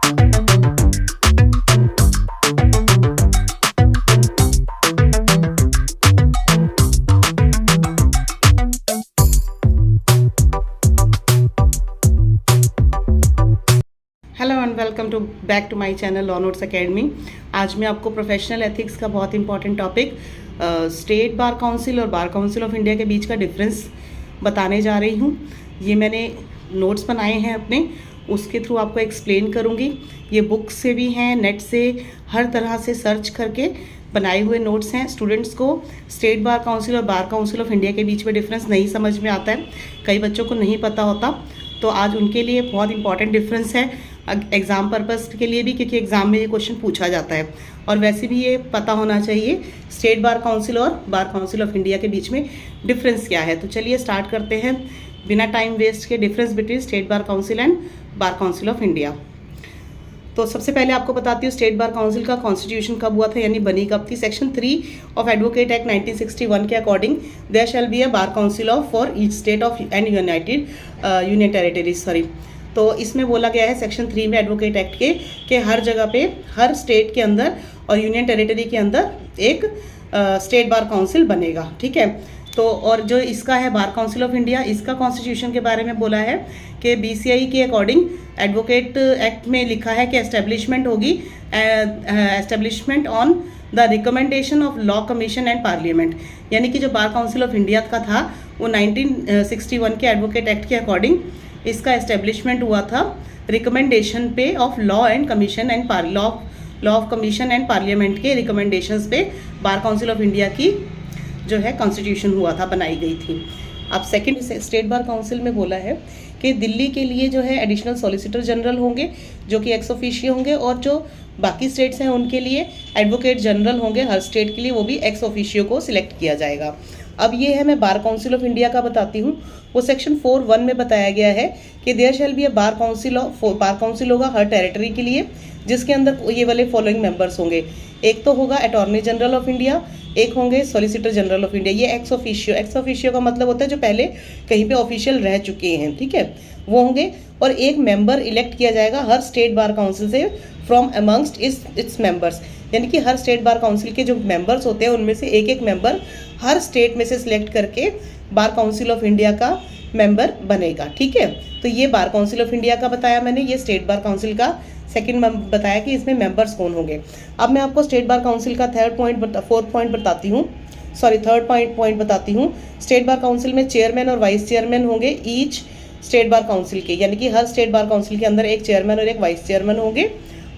Hello and welcome to back to my channel law notes academy. आज मैं आपको professional ethics का बहुत important topic state bar council और बार काउंसिल ऑफ इंडिया के बीच का डिफरेंस बताने जा रही हूँ। ये मैंने नोट्स बनाए हैं अपने, उसके थ्रू आपको एक्सप्लेन करूँगी। ये बुक से भी हैं, नेट से, हर तरह से सर्च करके बनाए हुए नोट्स हैं। स्टूडेंट्स को स्टेट बार काउंसिल और बार काउंसिल ऑफ इंडिया के बीच में डिफरेंस नहीं समझ में आता है, कई बच्चों को नहीं पता होता, तो आज उनके लिए बहुत इंपॉर्टेंट डिफरेंस है एग्ज़ाम पर्पस के लिए भी, क्योंकि एग्ज़ाम में ये क्वेश्चन पूछा जाता है। और वैसे भी ये पता होना चाहिए स्टेट बार काउंसिल और बार काउंसिल ऑफ इंडिया के बीच में डिफरेंस क्या है। तो चलिए स्टार्ट करते हैं बिना टाइम वेस्ट के, difference between state bar council and bar council of India. तो सबसे पहले आपको बताती हूँ स्टेट बार काउंसिल का कॉन्स्टिट्यूशन कब हुआ था, यानी बनी कब थी। सेक्शन 3 ऑफ एडवोकेट एक्ट 1961 के according there shall be a bar council of for each state of and union territories. तो इसमें बोला गया है सेक्शन 3 में एडवोकेट एक्ट के कि हर जगह पे, हर स्टेट के अंदर और यूनियन टेरिटरी के अंदर एक स्टेट बार काउंसिल बनेगा, ठीक है। तो और जो इसका है बार काउंसिल ऑफ इंडिया, इसका कॉन्स्टिट्यूशन के बारे में बोला है कि बीसीआई के अकॉर्डिंग एडवोकेट एक्ट में लिखा है कि एस्टेब्लिशमेंट होगी, establishment on the recommendation of law commission and parliament. यानी कि जो बार काउंसिल ऑफ इंडिया का था वो 1961 के एडवोकेट एक्ट के अकॉर्डिंग इसका एस्टेब्लिशमेंट हुआ था रिकमेंडेशन पे of law and commission and law of commission and parliament के रिकमेंडेशंस पे बार काउंसिल ऑफ इंडिया की जो है कॉन्स्टिट्यूशन हुआ था, बनाई गई थी। अब सेकंड स्टेट बार काउंसिल में बोला है कि दिल्ली के लिए जो है एडिशनल सॉलिसिटर जनरल होंगे जो कि एक्स ऑफिशियो होंगे, और जो बाकी स्टेट्स हैं उनके लिए एडवोकेट जनरल होंगे, हर स्टेट के लिए वो भी एक्स ऑफिशियो को सिलेक्ट किया जाएगा। अब ये है, मैं बार काउंसिल ऑफ इंडिया का बताती हूँ। वो सेक्शन 4(1) में बताया गया है कि there shall be a bar council होगा हर टेरिटरी के लिए, जिसके अंदर ये वाले फॉलोइंग मेंबर्स होंगे। एक तो होगा अटॉर्नी जनरल ऑफ इंडिया, एक होंगे सॉलिसिटर जनरल ऑफ इंडिया। ये एक्स ऑफिशियो का मतलब होता है जो पहले कहीं पे ऑफिशियल रह चुके हैं, ठीक है, वो होंगे। और एक मेंबर इलेक्ट किया जाएगा हर स्टेट बार काउंसिल से फ्रॉम अमंगस्ट इट्स मेंबर्स। यानी कि हर स्टेट बार काउंसिल के जो मेंबर्स होते हैं उनमें से एक एक मेंबर हर स्टेट में से सिलेक्ट करके बार काउंसिल ऑफ इंडिया का मेंबर बनेगा, ठीक है। तो ये बार काउंसिल ऑफ इंडिया का बताया मैंने, ये स्टेट बार काउंसिल का सेकंड बताया कि इसमें मेंबर्स कौन होंगे। अब मैं आपको स्टेट बार काउंसिल का थर्ड पॉइंट बताती हूँ। स्टेट बार काउंसिल में चेयरमैन और वाइस चेयरमैन होंगे ईच स्टेट बार काउंसिल के, यानी कि हर स्टेट बार काउंसिल के अंदर एक चेयरमैन और एक वाइस चेयरमैन होंगे।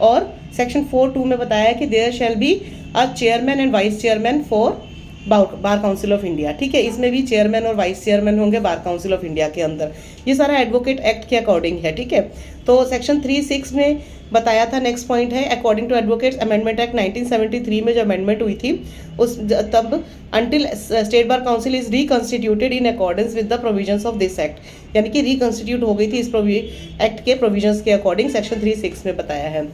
और सेक्शन 4(2) में बताया है कि there shall be a chairman and vice chairman for bar council of India, ठीक है। इसमें भी चेयरमैन और वाइस चेयरमैन होंगे बार काउंसिल ऑफ इंडिया के अंदर। ये सारा एडवोकेट एक्ट के अकॉर्डिंग है, ठीक है। तो सेक्शन 3(6) में बताया था, नेक्स्ट पॉइंट है according to advocates amendment act 1973 में जो अमेंडमेंट हुई थी उस तब until state bar council is reconstituted in accordance with the provisions of this act, यानी कि रिकॉन्स्टिट्यूट हो गई थी इस एक्ट के प्रोविजंस के अकॉर्डिंग, सेक्शन 3(6) में बताया है।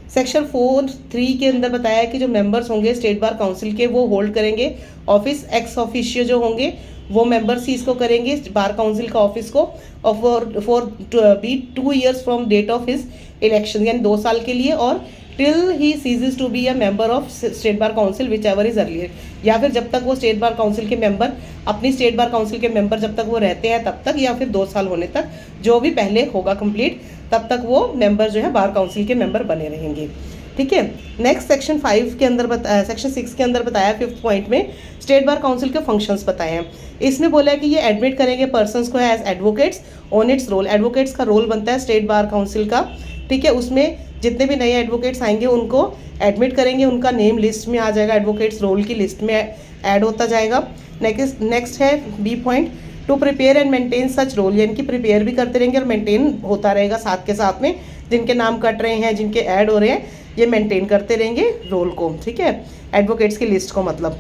सेक्शन 4(3) के अंदर बताया है कि जो मेंबर्स होंगे स्टेट बार काउंसिल के वो होल्ड करेंगे ऑफिस, एक्स ऑफिशियो जो होंगे वो मेंबर्स ही इसको करेंगे बार काउंसिल का ऑफिस को, और for be 2 years from date of his election, यानी 2 साल के लिए, और till he ceases to be a member of state bar council whichever is earlier, या फिर जब तक वो स्टेट बार काउंसिल के मेंबर, अपनी स्टेट बार काउंसिल के मेंबर जब तक वो रहते हैं तब तक, या फिर 2 साल होने तक, जो भी पहले होगा कंप्लीट, तब तक वो मेंबर जो है बार काउंसिल के मेंबर बने रहेंगे, ठीक है। नेक्स्ट सेक्शन 6 के अंदर बताया 5th पॉइंट में स्टेट बार काउंसिल के फंक्शंस बताए हैं। इसमें बोला है कि ये एडमिट करेंगे पर्सन्स को as advocates on its roll. Advocates का रोल बनता है स्टेट बार काउंसिल का, ठीक है। उसमें जितने भी नए एडवोकेट्स आएंगे उनको एडमिट करेंगे, उनका नेम लिस्ट में आ जाएगा, एडवोकेट्स रोल की लिस्ट में ऐड होता जाएगा। नेक्स्ट है B point, to prepare and maintain such roll, यानी कि प्रिपेयर भी करते रहेंगे और मेंटेन होता रहेगा साथ के साथ में, जिनके नाम कट रहे हैं, जिनके ऐड हो रहे हैं, ये मेंटेन करते रहेंगे रोल को, ठीक है, एडवोकेट्स की लिस्ट को मतलब।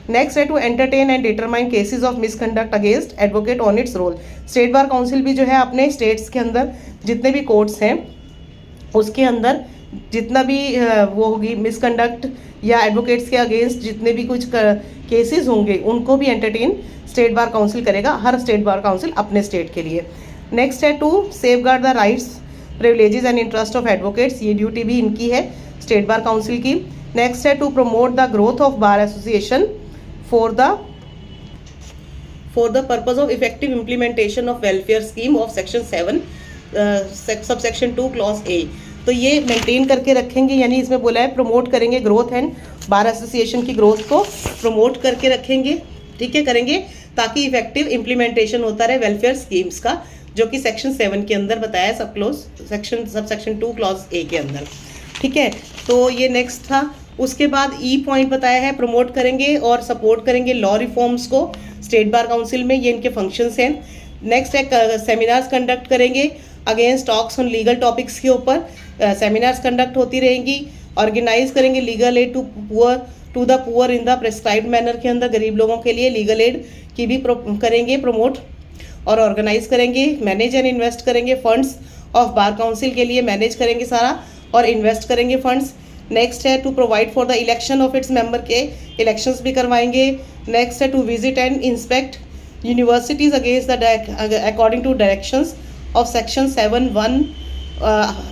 नेक्स्ट है to entertain and determine cases of misconduct against advocate on its roll. State bar council भी जो है अपने स्टेट्स के अंदर जितने भी कोर्ट्स हैं उसके अंदर जितना भी वो होगी मिसकंडक्ट या एडवोकेट्स के अगेंस्ट जितने भी कुछ केसेस होंगे उनको भी एंटरटेन स्टेट बार काउंसिल करेगा, हर स्टेट बार काउंसिल अपने स्टेट के लिए। नेक्स्ट है to safeguard the rights privileges and interest of advocates, ये ड्यूटी भी इनकी है स्टेट बार काउंसिल की। नेक्स्ट है to promote the growth of bar association for the purpose of effective implementation of welfare scheme of section 7 sub section 2 clause A. तो ये maintain करके रखेंगे, यानी इसमें बोला है प्रमोट करेंगे ग्रोथ एंड बार एसोसिएशन की ग्रोथ को प्रमोट करके रखेंगे, ठीक है, करेंगे ताकि इफेक्टिव इम्प्लीमेंटेशन होता रहे वेलफेयर स्कीम्स का, जो कि सेक्शन 7 के अंदर बताया सब सेक्शन 2 क्लॉज ए के अंदर, ठीक है। तो ये नेक्स्ट था। उसके बाद ई पॉइंट बताया है प्रमोट करेंगे और सपोर्ट करेंगे लॉ रिफॉर्म्स को स्टेट बार काउंसिल में, ये इनके फंक्शंस हैं। नेक्स्ट है सेमिनार्स कंडक्ट करेंगे against talks on legal topics के ऊपर, सेमिनार्स कंडक्ट होती रहेंगी। ऑर्गेनाइज करेंगे legal aid to the poor in the prescribed manner के अंदर, गरीब लोगों के लिए लीगल एड की भी करेंगे प्रमोट और ऑर्गेनाइज करेंगे। मैनेज एंड इन्वेस्ट करेंगे फंड्स ऑफ बार काउंसिल के लिए, मैनेज करेंगे सारा और इन्वेस्ट करेंगे फंड्स। नेक्स्ट है to provide for the election of its member के इलेक्शंस भी करवाएंगे। नेक्स्ट है to visit and inspect universities against the according to directions of section 7(1)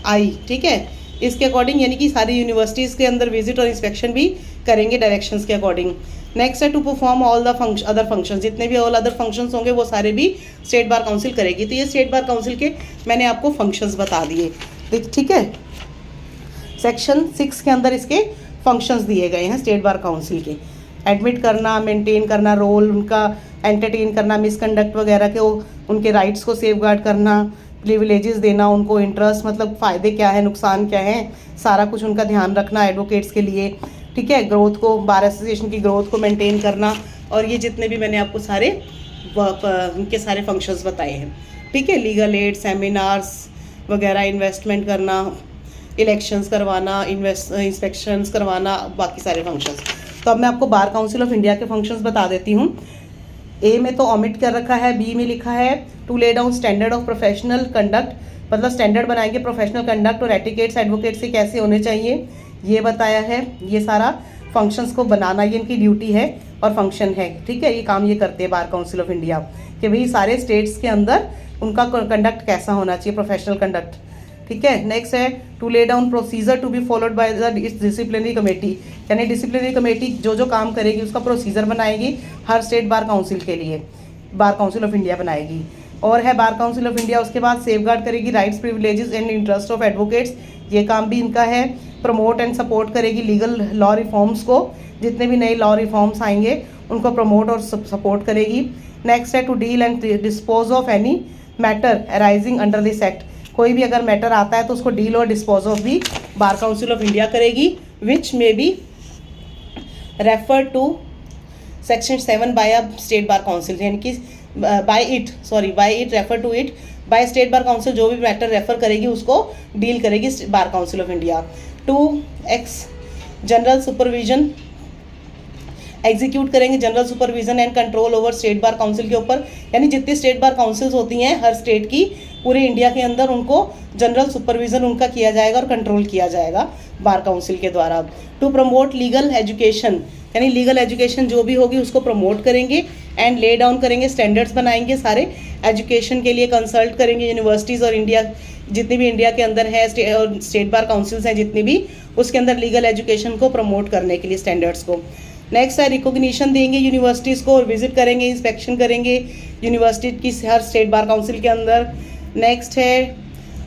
I, ठीक है, इसके अकॉर्डिंग, यानी कि सारी यूनिवर्सिटीज़ के अंदर विजिट और इंस्पेक्शन भी करेंगे डायरेक्शंस के अकॉर्डिंग। नेक्स्ट है to perform all the other functions, जितने भी ऑल अदर फंक्शंस होंगे वो सारे भी स्टेट बार काउंसिल करेगी। तो ये स्टेट बार काउंसिल के मैंने आपको फंक्शंस बता दिए, ठीक है। सेक्शन 6 के अंदर इसके फंक्शंस दिए गए हैं स्टेट बार काउंसिल के, एडमिट करना, मेंटेन करना, रोल उनका एंटरटेन करना, मिसकंडक्ट वगैरह के उनके राइट्स को सेफगार्ड करना, प्रिविलेजेस देना उनको, इंटरेस्ट मतलब फ़ायदे क्या है, नुकसान क्या है, सारा कुछ उनका ध्यान रखना एडवोकेट्स के लिए, ठीक है। ग्रोथ को, बार एसोसिएशन की ग्रोथ को मेंटेन करना, और ये जितने भी मैंने आपको सारे उनके सारे फंक्शंस बताए हैं, ठीक है। लीगल एड, सेमिनार्स वगैरह, इन्वेस्टमेंट करना, इलेक्शंस करवाना, इंस्पेक्शंस करवाना, बाकी सारे फंक्शंस। तो अब मैं आपको बार काउंसिल ऑफ इंडिया के फंक्शंस बता देती हूँ। ए में तो ऑमिट कर रखा है, बी में लिखा है to lay down standard of professional conduct, मतलब स्टैंडर्ड बनाएंगे प्रोफेशनल कंडक्ट और एटिकेट्स एडवोकेट से कैसे होने चाहिए, ये बताया है। ये सारा फंक्शंस को बनाना ये इनकी ड्यूटी है और फंक्शन है, ठीक है। ये काम ये करते हैं बार काउंसिल ऑफ इंडिया कि भाई सारे स्टेट्स के अंदर उनका कंडक्ट कैसा होना चाहिए, प्रोफेशनल कंडक्ट, ठीक है। नेक्स्ट है to lay down procedure to be followed by the disciplinary committee, यानी डिसिप्लिनरी कमेटी जो जो काम करेगी उसका प्रोसीजर बनाएगी हर स्टेट बार काउंसिल के लिए, बार काउंसिल ऑफ इंडिया बनाएगी। और है बार काउंसिल ऑफ इंडिया, उसके बाद सेफगार्ड करेगी rights, privileges and interest of advocates, ये काम भी इनका है। प्रमोट एंड सपोर्ट करेगी लीगल लॉ रिफॉर्म्स को, जितने भी नए लॉ रिफॉर्म्स आएंगे उनको प्रमोट और सपोर्ट करेगी। नेक्स्ट है to deal and dispose of any matter arising under this act, कोई भी अगर मैटर आता है तो उसको डील और डिस्पोज ऑफ भी बार काउंसिल ऑफ इंडिया करेगी, which may be refer to section 7 by a state bar council, यानी कि by it refer to it by state bar council, जो भी मैटर रेफर करेगी उसको डील करेगी bar council of India. 2x general supervision, execute करेंगे general supervision and control over state bar council के ऊपर, यानी जितनी स्टेट बार काउंसिल्स होती हैं हर स्टेट की पूरे इंडिया के अंदर, उनको जनरल सुपरविजन उनका किया जाएगा और कंट्रोल किया जाएगा बार काउंसिल के द्वारा। टू प्रमोट लीगल एजुकेशन, यानी लीगल एजुकेशन जो भी होगी उसको प्रमोट करेंगे एंड ले डाउन करेंगे, स्टैंडर्ड्स बनाएंगे सारे एजुकेशन के लिए, कंसल्ट करेंगे यूनिवर्सिटीज़ और इंडिया जितनी भी इंडिया के अंदर है और स्टेट बार काउंसिल्स हैं जितनी भी, उसके अंदर लीगल एजुकेशन को प्रमोट करने के लिए स्टैंडर्ड्स को। नेक्स्ट है रिकॉग्निशन देंगे यूनिवर्सिटीज़ को और विजिट करेंगे, इंस्पेक्शन करेंगे यूनिवर्सिटी की हर स्टेट बार काउंसिल के अंदर। नेक्स्ट है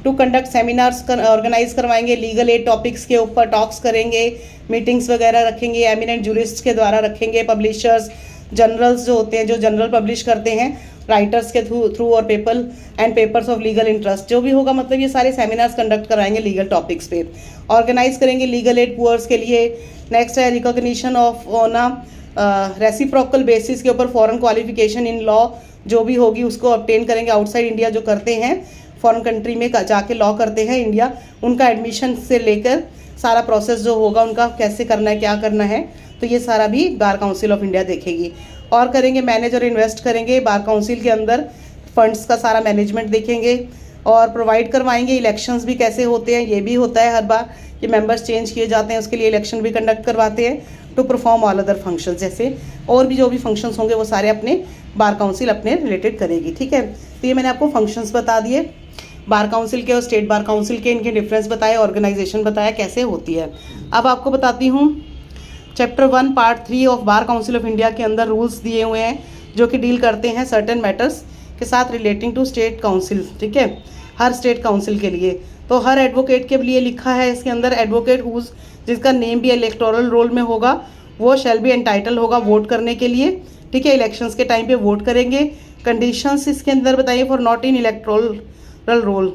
टू कंडक्ट सेमिनार्स ऑर्गेनाइज करवाएंगे लीगल एड टॉपिक्स के ऊपर, टॉक्स करेंगे, मीटिंग्स वगैरह रखेंगे, एमिनेंट जूरिस्ट्स के द्वारा रखेंगे, पब्लिशर्स जर्नल्स जो होते हैं जो जर्नल पब्लिश करते हैं राइटर्स के थ्रू और पेपर्स ऑफ लीगल इंटरेस्ट जो भी होगा, मतलब ये सारे सेमिनार्स कंडक्ट कराएंगे लीगल टॉपिक्स पे, ऑर्गेनाइज करेंगे लीगल एड पुअर्स के लिए। नेक्स्ट है recognition of on a reciprocal basis के ऊपर फॉरेन क्वालिफिकेशन इन लॉ जो भी होगी उसको ऑब्टेन करेंगे आउटसाइड इंडिया, जो करते हैं फॉरेन कंट्री में जाके लॉ करते हैं इंडिया, उनका एडमिशन से लेकर सारा प्रोसेस जो होगा उनका कैसे करना है, क्या करना है, तो ये सारा भी बार काउंसिल ऑफ इंडिया देखेगी। और करेंगे मैनेज और इन्वेस्ट करेंगे बार काउंसिल के अंदर, फंड्स का सारा मैनेजमेंट देखेंगे और प्रोवाइड करवाएंगे इलेक्शंस भी कैसे होते हैं, ये भी होता है हर बार कि मेंबर्स चेंज किए जाते हैं उसके लिए इलेक्शन भी कंडक्ट करवाते हैं। To perform all other functions, जैसे और भी जो भी फंक्शंस होंगे वो सारे अपने बार काउंसिल अपने रिलेटेड करेगी, ठीक है। तो ये मैंने आपको फंक्शंस बता दिए बार काउंसिल के और स्टेट बार काउंसिल के इनके डिफरेंस बताया, ऑर्गेनाइजेशन बताया कैसे होती है। अब आपको बताती हूँ chapter 1 part 3 of bar council of India के अंदर रूल्स दिए हुए हैं जो कि डील करते हैं सर्टेन मैटर्स के साथ रिलेटिंग टू स्टेट काउंसिल, ठीक है, हर स्टेट काउंसिल के लिए। तो हर एडवोकेट के लिए लिखा है इसके अंदर, एडवोकेट हुज जिसका नेम भी इलेक्टोरल रोल में होगा वो शैल बी एंटाइटल होगा वोट करने के लिए, ठीक है, इलेक्शंस के टाइम पे वोट करेंगे। कंडीशंस इसके अंदर बताइए for not in electoral roll,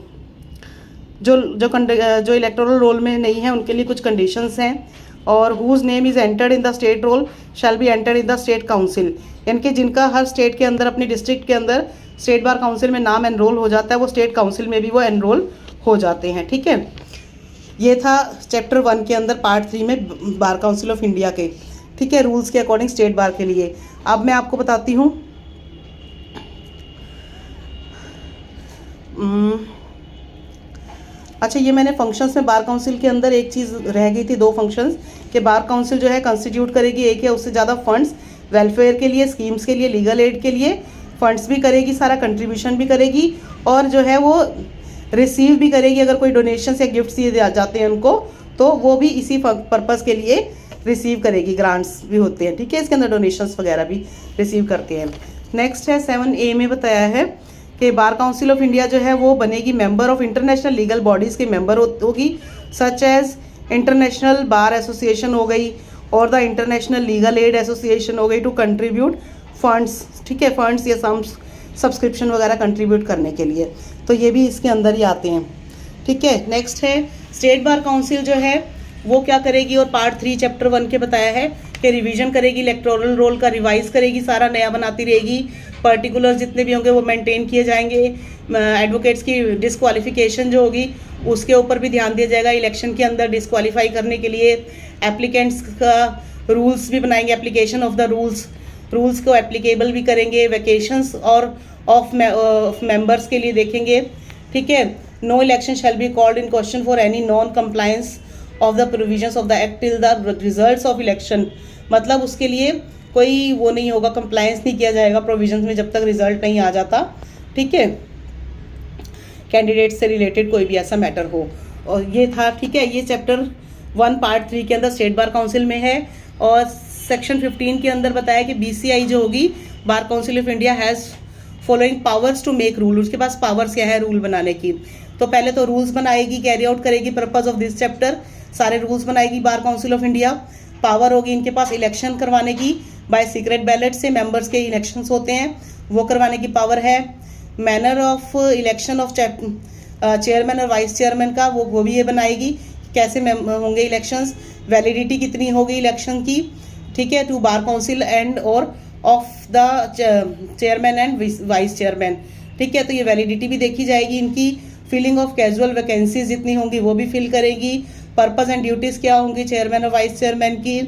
जो इलेक्टोरल रोल में नहीं है उनके लिए कुछ कंडीशंस हैं। और whose name is entered in the state roll shall be entered in the state council, यानी कि जिनका हर स्टेट के अंदर अपनी डिस्ट्रिक्ट के अंदर स्टेट बार काउंसिल में नाम एनरोल हो जाता है वो स्टेट काउंसिल में भी वो एनरोल हो जाते हैं, ठीक है। ये था चैप्टर 1 के अंदर पार्ट 3 में बार काउंसिल ऑफ इंडिया के, ठीक है, रूल्स के अकॉर्डिंग स्टेट बार के लिए। अब मैं आपको बताती हूँ अच्छा, ये मैंने फंक्शंस में बार काउंसिल के अंदर एक चीज़ रह गई थी, 2 फंक्शंस कि बार काउंसिल जो है कंस्टिट्यूट करेगी एक या उससे ज़्यादा फंड्स वेलफेयर के लिए, स्कीम्स के लिए, लीगल एड के लिए फंड्स भी करेगी, सारा कंट्रीब्यूशन भी करेगी और जो है वो रिसीव भी करेगी। अगर कोई डोनेशंस या गिफ्ट्स दिए जाते हैं उनको तो वो भी इसी पर्पज़ के लिए रिसीव करेगी, ग्रांट्स भी होते हैं, ठीक है, इसके अंदर डोनेशंस वगैरह भी रिसीव करते हैं। नेक्स्ट है 7A में बताया है कि बार काउंसिल ऑफ इंडिया जो है वो बनेगी member of international legal bodies के मेंबर होगी, such as international bar association हो गई और the international legal aid association हो गई टू कंट्रीब्यूट फंड्स, ठीक है, फंड्स या सब्सक्रिप्शन वगैरह कंट्रीब्यूट करने के लिए, तो ये भी इसके अंदर ही आते हैं, ठीक है। नेक्स्ट है स्टेट बार काउंसिल जो है वो क्या करेगी, और पार्ट 3 चैप्टर 1 के बताया है कि रिवीजन करेगी, इलेक्टोरल रोल का रिवाइज करेगी, सारा नया बनाती रहेगी, पर्टिकुलर जितने भी होंगे वो मेंटेन किए जाएंगे, एडवोकेट्स की डिस्क्वालिफिकेशन जो होगी उसके ऊपर भी ध्यान दिया जाएगा, इलेक्शन के अंदर डिस्क्वालीफाई करने के लिए एप्लीकेंट्स का रूल्स भी बनाएंगे, एप्लीकेशन ऑफ द रूल्स को एप्लीकेबल भी करेंगे, वैकेशंस और ऑफ मेंबर्स के लिए देखेंगे, ठीक है। No election shall be called in question for any non compliance of the provisions of the act till the results of election, मतलब उसके लिए कोई वो नहीं होगा, कंप्लायंस नहीं किया जाएगा प्रोविजंस में जब तक रिजल्ट नहीं आ जाता, ठीक है, कैंडिडेट से रिलेटेड कोई भी ऐसा मैटर हो। और ये था, ठीक है, ये चैप्टर 1 पार्ट 3 के अंदर स्टेट बार काउंसिल में है। और सेक्शन 15 के अंदर बताया कि BCI जो होगी bar council of India has following powers to make rule, उसके पास पावर्स क्या है रूल बनाने की। तो पहले तो रूल्स बनाएगी, कैरी आउट करेगी पर्पज ऑफ दिस चैप्टर, सारे रूल्स बनाएगी बार काउंसिल ऑफ इंडिया। पावर होगी इनके पास इलेक्शन करवाने की, बाय सीक्रेट बैलेट से मेंबर्स के इलेक्शंस होते हैं वो करवाने की पावर है। Manner of election of chairman और वाइस चेयरमैन का वो भी ये बनाएगी, कैसे होंगे इलेक्शंस, वैलिडिटी कितनी होगी इलेक्शन की, ठीक है, टू बार काउंसिल एंड और of the chairman and vice chairman, ठीक है। तो ये वैलिडिटी भी देखी जाएगी इनकी, फिलिंग ऑफ कैजुअल वैकेंसीज जितनी होंगी वो भी फिल करेगी, पर्पस एंड ड्यूटीज़ क्या होंगी चेयरमैन और वाइस चेयरमैन की,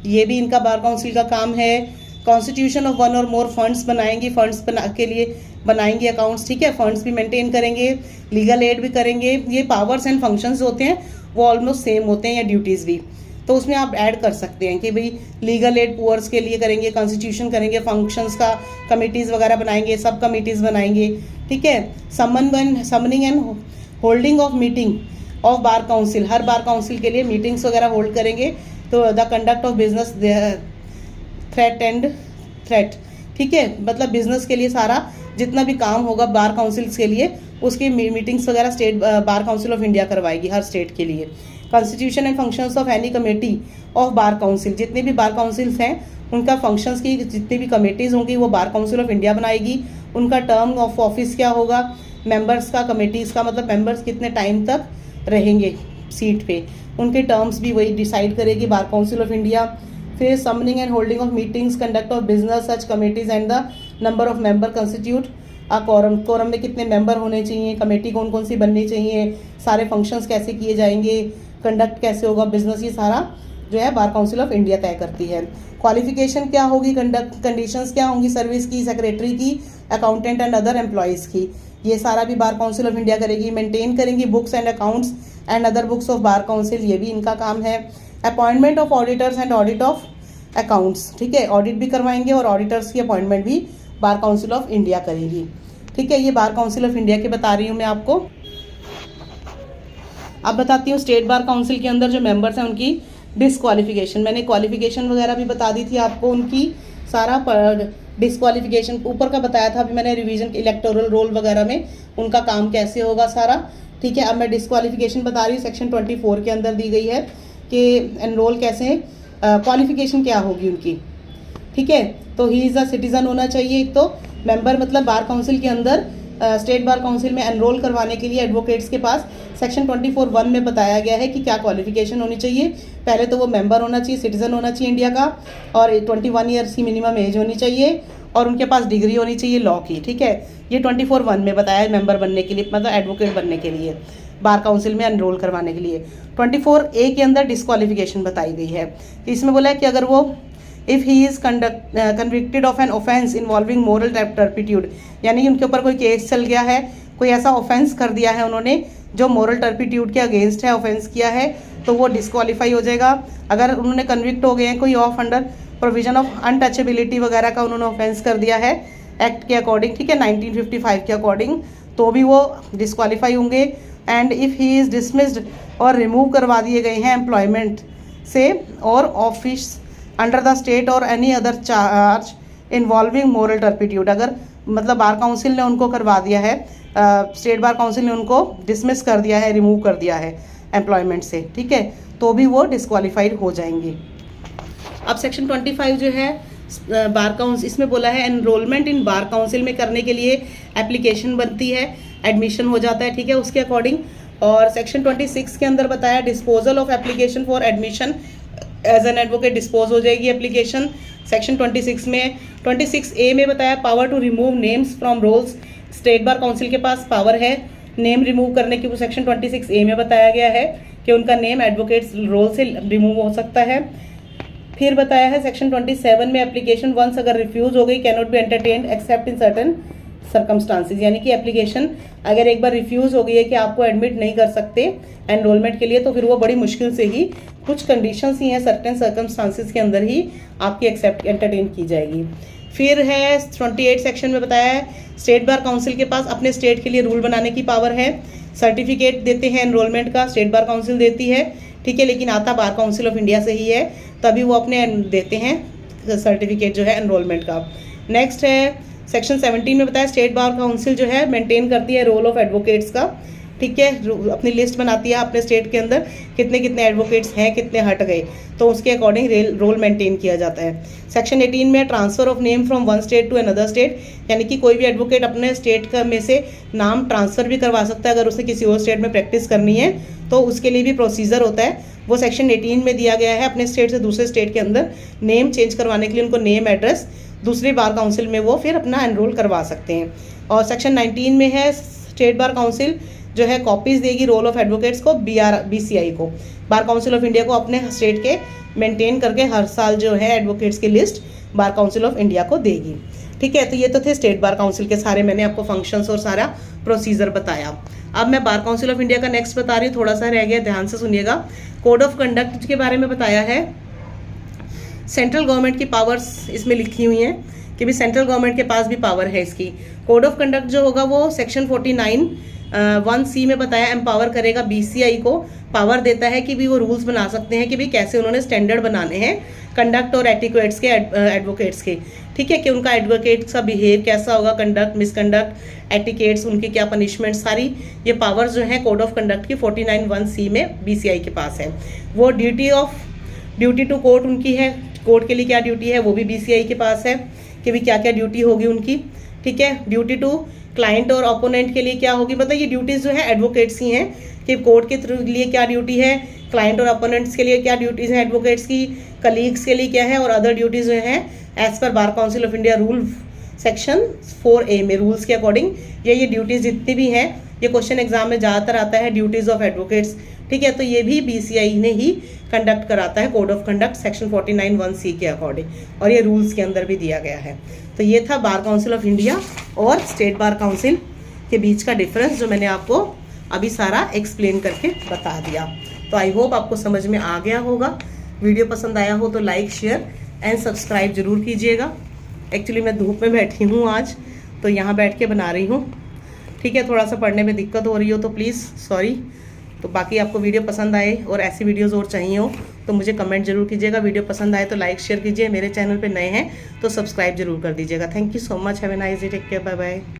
ये भी इनका बार काउंसिल का काम है। कॉन्स्टिट्यूशन ऑफ 1 और मोर फंड्स बनाएंगी, फंड्स के लिए बनाएंगे अकाउंट्स, ठीक है, फंड्स भी मेंटेन करेंगे, लीगल एड भी करेंगे। ये पावर्स एंड फंक्शंस होते हैं वो ऑलमोस्ट सेम होते हैं, या ड्यूटीज़ भी, तो उसमें आप ऐड कर सकते हैं कि भाई लीगल एड पुअर्स के लिए करेंगे, कॉन्स्टिट्यूशन करेंगे, फंक्शंस का कमिटीज़ वगैरह बनाएंगे, सब कमिटीज़ बनाएंगे, ठीक है। Summoning and holding of meeting of bar council, her bar council के लिए मीटिंग्स वगैरह होल्ड करेंगे। तो the conduct of business threat, ठीक है, मतलब बिजनेस के लिए सारा जितना भी काम होगा बार काउंसिल्स के लिए उसकी मीटिंग्स वगैरह state bar council of India करवाएगी हर स्टेट के लिए। Constitution and functions of any committee of bar council, जितने भी बार काउंसिल्स हैं उनका फंक्शंस की जितनी भी कमेटीज़ होंगी वो बार काउंसिल ऑफ इंडिया बनाएगी। उनका टर्म ऑफ ऑफिस क्या होगा, मेंबर्स का, कमेटीज़ का मतलब मेंबर्स कितने टाइम तक रहेंगे सीट पे, उनके टर्म्स भी वही डिसाइड करेगी बार काउंसिल ऑफ इंडिया। फिर summoning and holding of meetings, conduct of business such committees and the number of member constitute a quorum, quorum में कितने मेंबर होने चाहिए, कमेटी कौन कौन सी बननी चाहिए, सारे फंक्शंस कैसे किए जाएंगे, कंडक्ट कैसे होगा बिजनेस, ये सारा जो है बार काउंसिल ऑफ इंडिया तय करती है। क्वालिफिकेशन क्या होगी, कंडीशंस क्या होंगी सर्विस की, सेक्रेटरी की, अकाउंटेंट एंड अदर एम्प्लॉयज़ की, ये सारा भी बार काउंसिल ऑफ इंडिया करेगी। मेंटेन करेंगी books and accounts and other books of bar council, ये भी इनका काम है। Appointment of auditors and audit of accounts, ठीक है, ऑडिट भी करवाएंगे और ऑडिटर्स की अपॉइंटमेंट भी बार काउंसिल ऑफ इंडिया करेगी, ठीक है। ये बार काउंसिल ऑफ इंडिया के बता रही हूँ मैं आपको। अब बताती हूँ स्टेट बार काउंसिल के अंदर जो मेंबर्स हैं उनकी डिसक्वालिफिकेशन। मैंने क्वालिफिकेशन वगैरह भी बता दी थी आपको उनकी, सारा डिसक्वालिफिकेशन ऊपर का बताया था अभी मैंने रिवीजन इलेक्टोरल रोल वगैरह में उनका काम कैसे होगा सारा। ठीक है, अब मैं डिसक्वालिफिकेशन बता रही हूँ, सेक्शन 24 के अंदर दी गई है कि एनरोल कैसे, क्वालिफिकेशन क्या होगी उनकी। ठीक है, तो ही इज़ अ सिटीज़न होना चाहिए एक तो मेंबर, मतलब बार काउंसिल के अंदर स्टेट बार काउंसिल में एनरोल करवाने के लिए एडवोकेट्स के पास सेक्शन 24(1) में बताया गया है कि क्या क्वालिफिकेशन होनी चाहिए। पहले तो वो मेंबर होना चाहिए, सिटीज़न होना चाहिए इंडिया का, और 21 ईयर्स की मिनिमम एज होनी चाहिए, और उनके पास डिग्री होनी चाहिए लॉ की। ठीक है, ये 24(1) में बताया है मेंबर बनने के लिए, मतलब एडवोकेट बनने के लिए, बार काउंसिल में एनरोल करवाने के लिए। 24A के अंदर डिसक्वालिफिकेशन बताई गई है। इसमें बोला है कि अगर वो if he is convicted of an offence involving moral turpitude, यानी उनके ऊपर कोई केस चल गया है, कोई ऐसा ऑफेंस कर दिया है उन्होंने जो मोरल टर्पिट्यूड के अगेंस्ट है, ऑफेंस किया है, तो वो डिस्क्वालीफाई हो जाएगा। अगर उन्होंने कन्विक्ट हो गए हैं कोई of under provision of untouchability वगैरह का उन्होंने ऑफेंस कर दिया है एक्ट के अकॉर्डिंग, ठीक है, 1955 के अकॉर्डिंग, तो भी वो डिस्क्वालीफाई होंगे। And if he is dismissed और रिमूव करवा दिए गए हैं एम्प्लॉयमेंट से और ऑफिस अंडर द स्टेट और any other charge involving moral turpitude, अगर मतलब बार काउंसिल ने उनको करवा दिया है, स्टेट बार काउंसिल ने उनको डिसमिस कर दिया है, रिमूव कर दिया है एम्प्लॉयमेंट से, ठीक है, तो भी वो डिस्क्वालीफाइड हो जाएंगे। अब सेक्शन 25 जो है बार काउंसिल, इसमें बोला है एनरोलमेंट इन बार काउंसिल में करने के लिए एप्लीकेशन बनती है, एडमिशन हो जाता है, ठीक है, उसके अकॉर्डिंग। और सेक्शन 26 के अंदर बताया disposal of application for admission as an advocate, dispose हो जाएगी एप्लीकेशन सेक्शन 26 में। 26A में बताया power to remove names from rolls, state bar council के पास पावर है नेम रिमूव करने की, वो सेक्शन 26A में बताया गया है कि उनका नेम एडवोकेट्स रोल से रिमूव हो सकता है। फिर बताया है सेक्शन 27 में एप्लीकेशन वंस अगर रिफ्यूज हो गई can not be entertained accept in certain circumstances, यानी कि एप्लीकेशन अगर एक बार रिफ्यूज हो गई है कि आपको एडमिट नहीं कर सकते एनरोलमेंट के लिए, तो फिर वो बड़ी मुश्किल से ही, कुछ कंडीशंस ही हैं, सर्टेन सर्कमस्टांसिस के अंदर ही आपकी एक्सेप्ट एंटरटेन की जाएगी। फिर है 28 सेक्शन में बताया है स्टेट बार काउंसिल के पास अपने स्टेट के लिए रूल बनाने की पावर है, सर्टिफिकेट देते हैं एनरोलमेंट का स्टेट बार काउंसिल देती है, ठीक है, लेकिन आता बार काउंसिल ऑफ इंडिया से ही है, तभी वो अपने देते हैं सर्टिफिकेट जो है एनरोलमेंट का। नेक्स्ट है सेक्शन 17 में बताया स्टेट बार काउंसिल जो है मेंटेन करती है रोल ऑफ एडवोकेट्स का, ठीक है, अपनी लिस्ट बनाती है अपने स्टेट के अंदर कितने कितने एडवोकेट्स हैं, कितने हट गए, तो उसके अकॉर्डिंग रोल मेंटेन किया जाता है। सेक्शन 18 में transfer of name from one state to another state, यानी कि कोई भी एडवोकेट अपने स्टेट का में से नाम ट्रांसफ़र भी करवा सकता है अगर उसे किसी और स्टेट में प्रैक्टिस करनी है, तो उसके लिए भी प्रोसीजर होता है, वो सेक्शन 18 में दिया गया है। अपने स्टेट से दूसरे स्टेट के अंदर नेम चेंज करवाने के लिए उनको नेम एड्रेस दूसरी बार काउंसिल में वो फिर अपना एनरोल करवा सकते हैं। और सेक्शन 19 में है स्टेट बार काउंसिल जो है कॉपीज़ देगी रोल ऑफ एडवोकेट्स को BCI को, बार काउंसिल ऑफ इंडिया को, अपने स्टेट के मेंटेन करके हर साल जो है एडवोकेट्स की list bar council of India को देगी, ठीक है। तो ये तो थे स्टेट बार काउंसिल के सारे, मैंने आपको फंक्शंस और सारा प्रोसीजर बताया। अब मैं बार काउंसिल ऑफ इंडिया का नेक्स्ट बता रही हूँ, थोड़ा सा रह गया, ध्यान से सुनिएगा। कोड ऑफ कंडक्ट के बारे में बताया है, सेंट्रल गवर्नमेंट की पावर्स इसमें लिखी हुई हैं कि भी सेंट्रल गवर्नमेंट के पास भी पावर है इसकी। कोड ऑफ कंडक्ट जो होगा वो सेक्शन 49(1)(c) में बताया एम्पावर करेगा BCI को, पावर देता है कि भी वो रूल्स बना सकते हैं कि भी कैसे उन्होंने स्टैंडर्ड बनाने हैं कंडक्ट और एटिक्वेट्स के, एडवोकेट्स के, ठीक है, कि उनका एडवोकेट्स का बिहेव कैसा होगा, कंडक्ट, मिसकंडक्ट, एटिकेट्स, उनकी क्या पनिशमेंट, सारी ये पावर्स जो है कोड ऑफ कंडक्ट की 49(1)(c) में BCI के पास है। वो ड्यूटी टू कोर्ट उनकी है, कोर्ट के लिए क्या ड्यूटी है वो भी BCI के पास है कि भी क्या क्या ड्यूटी होगी उनकी, ठीक है। ड्यूटी टू क्लाइंट और ओपोनेंट के लिए क्या होगी, मतलब ये ड्यूटीज़ जो है एडवोकेट्स ही हैं कि कोर्ट के थ्रू लिए क्या ड्यूटी है, क्लाइंट और ओपोनेंट्स के लिए क्या ड्यूटीज़ हैं एडवोकेट्स की, कलीग्स के लिए क्या है, और अदर ड्यूटीज़ जो हैं as per bar council of India rule section 4A में रूल्स के अकॉर्डिंग ये ड्यूटीज़ जितनी भी हैं, ये क्वेश्चन एग्जाम में ज़्यादातर आता है ड्यूटीज़ ऑफ एडवोकेट्स, ठीक है, तो ये भी BCI ने ही कंडक्ट कराता है code of conduct section 49(1)(c) के अकॉर्डिंग, और ये रूल्स के अंदर भी दिया गया है। तो ये था बार काउंसिल ऑफ इंडिया और स्टेट बार काउंसिल के बीच का डिफरेंस, जो मैंने आपको अभी सारा एक्सप्लेन करके बता दिया। तो आई होप आपको समझ में आ गया होगा। वीडियो पसंद आया हो तो लाइक, शेयर एंड सब्सक्राइब जरूर कीजिएगा। एक्चुअली मैं धूप में बैठी हूँ आज, तो यहाँ बैठ के बना रही हूँ, ठीक है, थोड़ा सा पढ़ने में दिक्कत हो रही हो तो प्लीज़ सॉरी, तो बाकी आपको वीडियो पसंद आए और ऐसी वीडियोज़ और चाहिए हो तो मुझे कमेंट जरूर कीजिएगा। वीडियो पसंद आए तो लाइक शेयर कीजिए, मेरे चैनल पर नए हैं तो सब्सक्राइब जरूर कर दीजिएगा। Thank you so much, have a nice day, take care, bye bye.